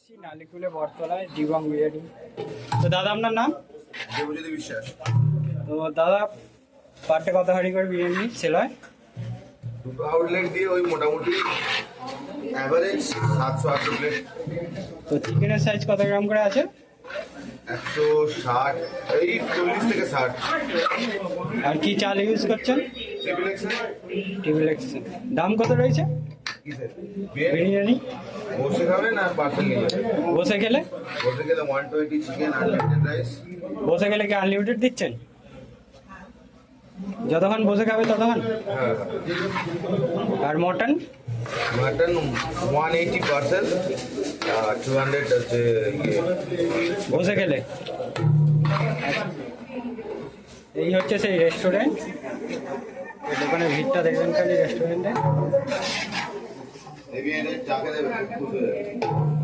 এসছি নালিকুলে বটতলায় দিবং বিরিয়ানি। তো দাদা আপনার নাম? দেবজ্যোতি বিশ্বাস। তো দাদা পার ডে কত হাঁড়ি করে বিরিয়ানি সেল হয়? দুটো আউটলেট দিয়ে ওই মোটামুটি অ্যাভারেজ 700-800 প্লেট। তো চিকেনের সাইজ কত গ্রাম করে আছে? 160, এই 40 থেকে 60। আর কি চাল ইউজ করছেন? Triple x. Triple x. দাম কত রয়েছে কিসের বিরিয়ানি? বসে খাবে না পার্সেল নিয়ে যাবে? বসে গেলে? বসে গেলে 120 চিকেন, আনলিমিটেড রাইস। বসে গেলে কি আনলিমিটেড দিচ্ছেন? যতক্ষণ বসে খাবে ততক্ষণ? হ্যাঁ। আর মটন? মাটন 180 পার্সেল, 200 হচ্ছে ইয়ে। বসে গেলে। এই হচ্ছে সেই রেস্টুরেন্ট। দোকানের ভিড়টা দেখবেন খালি রেস্টুরেন্টে। যাকে দেবে খুশি হয়ে যাবে।